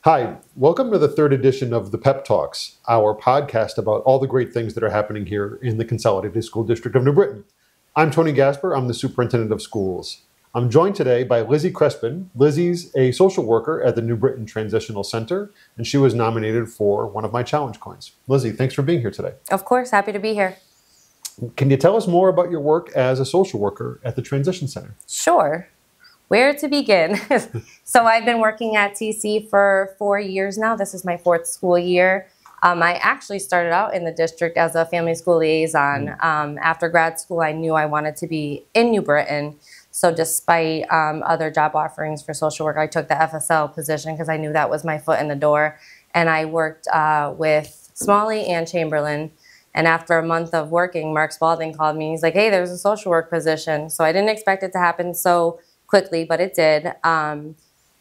Hi, welcome to the third edition of the PEP Talks, our podcast about all the great things that are happening here in the Consolidated School District of New Britain. I'm Tony Gasper, I'm the Superintendent of Schools. I'm joined today by Lizzie Crespan. Lizzie's a social worker at the New Britain Transitional Center, and she was nominated for one of my challenge coins. Lizzie, thanks for being here today. Of course, happy to be here. Can you tell us more about your work as a social worker at the Transition Center? Sure. Where to begin? So I've been working at TC for 4 years now. This is my fourth school year. I actually started out in the district as a family school liaison. After grad school, I knew I wanted to be in New Britain. So despite other job offerings for social work, I took the FSL position because I knew that was my foot in the door. And I worked with Smalley and Chamberlain. And after a month of working, Mark Spalding called me. He's like, hey, there's a social work position. So I didn't expect it to happen so quickly, but it did.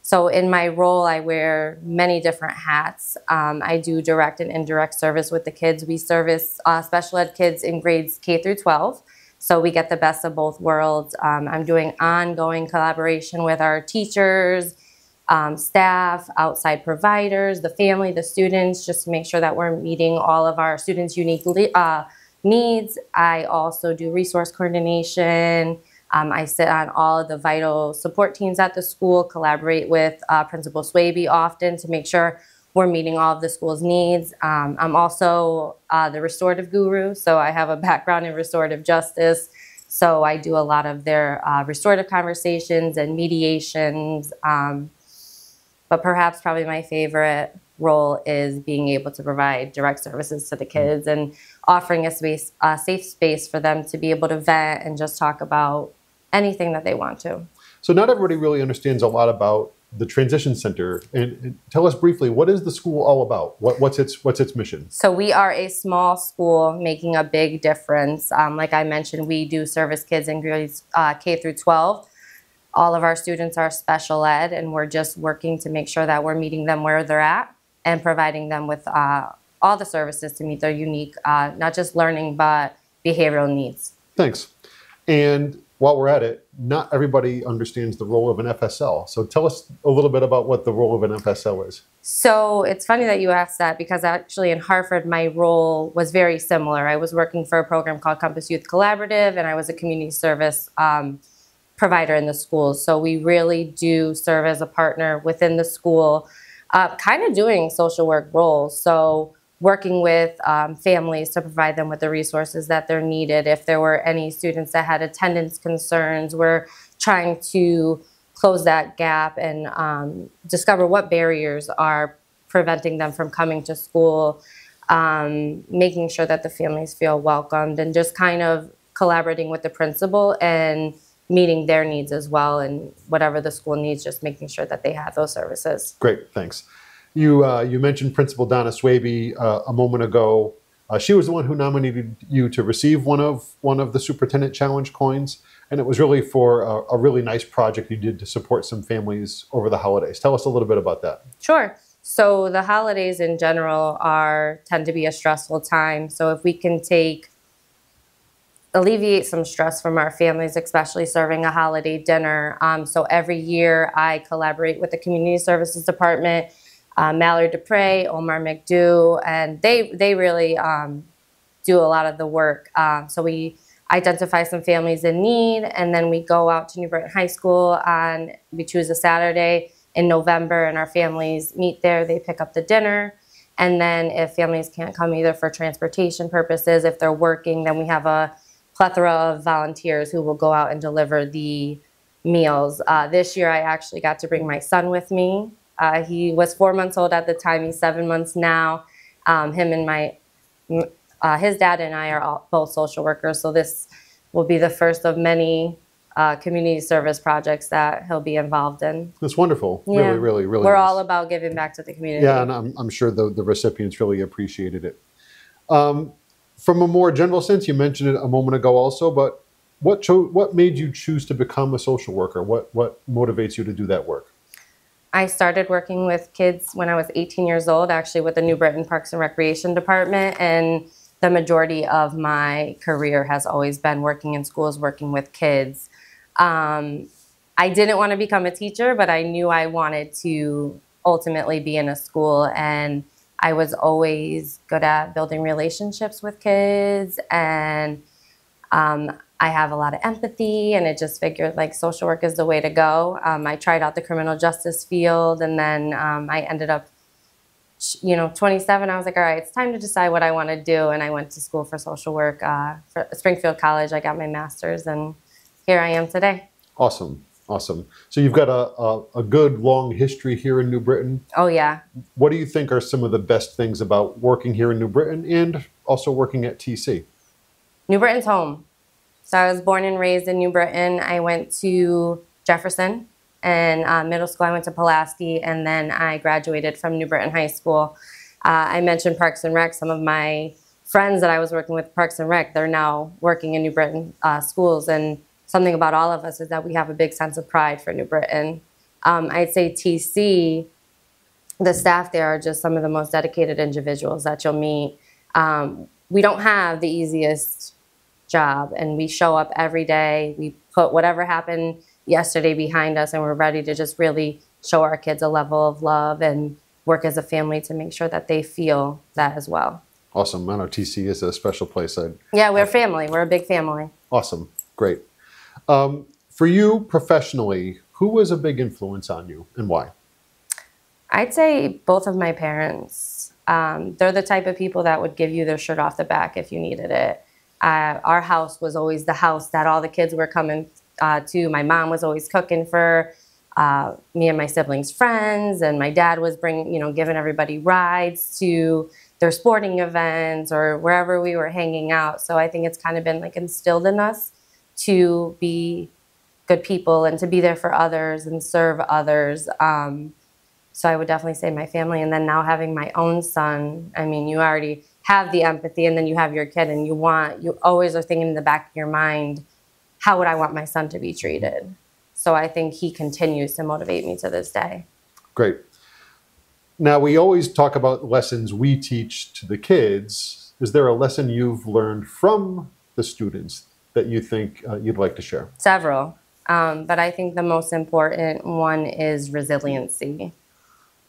So in my role, I wear many different hats. I do direct and indirect service with the kids. We service special ed kids in grades K through 12. So we get the best of both worlds. I'm doing ongoing collaboration with our teachers, staff, outside providers, the family, the students, just to make sure that we're meeting all of our students' unique needs. I also do resource coordination. I sit on all of the vital support teams at the school, collaborate with Principal Swaby often to make sure we're meeting all of the school's needs. I'm also the restorative guru, so I have a background in restorative justice. So I do a lot of their restorative conversations and mediations. But perhaps probably my favorite role is being able to provide direct services to the kids and offering a safe space for them to be able to vent and just talk about anything that they want to. So not everybody really understands a lot about the Transition Center. And tell us briefly, what is the school all about? What's its mission? So we are a small school making a big difference. Like I mentioned, we do service kids in grades K through 12. All of our students are special ed, and we're just working to make sure that we're meeting them where they're at and providing them with all the services to meet their unique, not just learning, but behavioral needs. Thanks. And while we're at it, not everybody understands the role of an FSL. So tell us a little bit about what the role of an FSL is. So it's funny that you asked that because actually in Hartford, my role was very similar. I was working for a program called Compass Youth Collaborative, and I was a community service provider in the schools. So we really do serve as a partner within the school, kind of doing social work roles. So working with families to provide them with the resources that they're needed. If there were any students that had attendance concerns, we're trying to close that gap and discover what barriers are preventing them from coming to school, making sure that the families feel welcomed, and just kind of collaborating with the principal and meeting their needs as well, and whatever the school needs, just making sure that they have those services. Great, thanks. You mentioned Principal Donna Swaby a moment ago. She was the one who nominated you to receive one of the Superintendent Challenge coins, and it was really for a really nice project you did to support some families over the holidays. Tell us a little bit about that. Sure. So the holidays in general tend to be a stressful time. So if we can alleviate some stress from our families, especially serving a holiday dinner. So every year I collaborate with the Community Services Department, Mallory Dupre, Omar McDew, and they really do a lot of the work. So we identify some families in need, and then we go out to New Britain High School we choose a Saturday in November, and our families meet there. They pick up the dinner. And then if families can't come either for transportation purposes, if they're working, then we have a plethora of volunteers who will go out and deliver the meals. This year I actually got to bring my son with me. He was 4 months old at the time. He's 7 months now. His dad and I are both social workers, so this will be the first of many community service projects that he'll be involved in. That's wonderful. Yeah. Really We're nice. all about giving back to the community. Yeah, and I'm sure the recipients really appreciated it. From a more general sense, you mentioned it a moment ago also, but what made you choose to become a social worker? What motivates you to do that work? I started working with kids when I was 18 years old, actually with the New Britain Parks and Recreation Department, and the majority of my career has always been working in schools, working with kids. I didn't want to become a teacher, but I knew I wanted to ultimately be in a school. And I was always good at building relationships with kids, and I have a lot of empathy, and it just figured like social work is the way to go. I tried out the criminal justice field, and then I ended up, 27. I was like, all right, it's time to decide what I want to do. And I went to school for social work for Springfield College. I got my master's, and here I am today. Awesome. Awesome. So you've got a good long history here in New Britain. Oh, yeah. What do you think are some of the best things about working here in New Britain and also working at TC? New Britain's home. So I was born and raised in New Britain. I went to Jefferson, and middle school I went to Pulaski, and then I graduated from New Britain High School. I mentioned Parks and Rec. Some of my friends that I was working with Parks and Rec, they're now working in New Britain schools, and something about all of us is that we have a big sense of pride for New Britain. I'd say TC, the staff there are just some of the most dedicated individuals that you'll meet. We don't have the easiest job, and we show up every day. We put whatever happened yesterday behind us, and we're ready to just really show our kids a level of love and work as a family to make sure that they feel that as well. Awesome. I know TC is a special place. Yeah, we're family. We're a big family. Awesome. Great. For you professionally, who was a big influence on you and why? I'd say both of my parents. They're the type of people that would give you their shirt off the back if you needed it. Our house was always the house that all the kids were coming to. My mom was always cooking for me and my siblings' friends, and my dad was giving everybody rides to their sporting events or wherever we were hanging out. So I think it's kind of been like instilled in us to be good people and to be there for others and serve others. So I would definitely say my family. And then now having my own son, I mean, you already have the empathy, and then you have your kid, and you always are thinking in the back of your mind, how would I want my son to be treated? So I think he continues to motivate me to this day. Great. Now, we always talk about lessons we teach to the kids. Is there a lesson you've learned from the students that you think you'd like to share? Several. But I think the most important one is resiliency.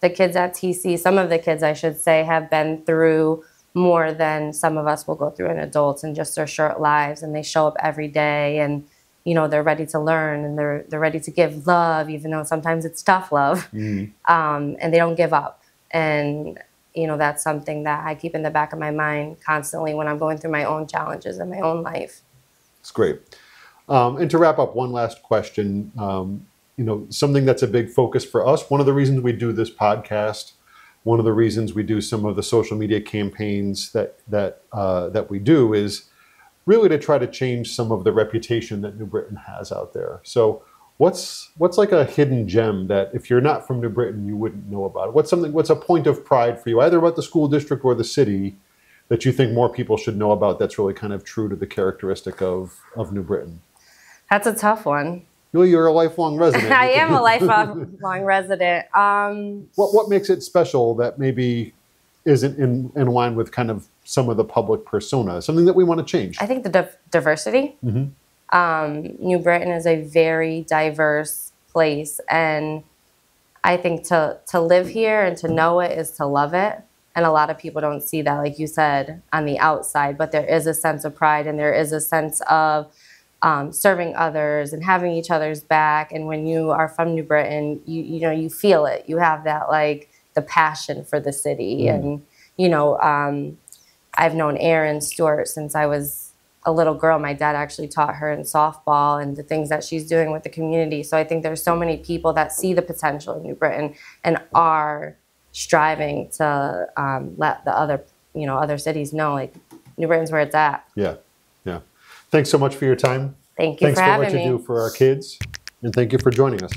The kids at TC, some of the kids, I should say, have been through more than some of us will go through in adults in just their short lives, and they show up every day, and they're ready to learn, and they're ready to give love, even though sometimes it's tough love. And they don't give up. And that's something that I keep in the back of my mind constantly when I'm going through my own challenges in my own life. It's great. And to wrap up, one last question. Something that's a big focus for us. One of the reasons we do this podcast, one of the reasons we do some of the social media campaigns that we do is really to try to change some of the reputation that New Britain has out there. So what's like a hidden gem that if you're not from New Britain, you wouldn't know about it? What's a point of pride for you, either about the school district or the city, that you think more people should know about that's really kind of true to the characteristic of New Britain? That's a tough one. You're a lifelong resident. I am a lifelong resident. What makes it special that maybe isn't in line with kind of some of the public persona, something that we want to change? I think the diversity. New Britain is a very diverse place, and I think to live here and to know it is to love it. And a lot of people don't see that, like you said, on the outside, but there is a sense of pride, and there is a sense of serving others and having each other's back. And when you are from New Britain, you feel it. You have that, like, the passion for the city. And I've known Erin Stewart since I was a little girl. My dad actually taught her in softball and the things that she's doing with the community. So I think there's so many people that see the potential in New Britain and are striving to let the other cities know, like, New Britain's where it's at. Yeah. Thanks so much for your time. Thank you for having me. Thanks for what you do for our kids, and thank you for joining us.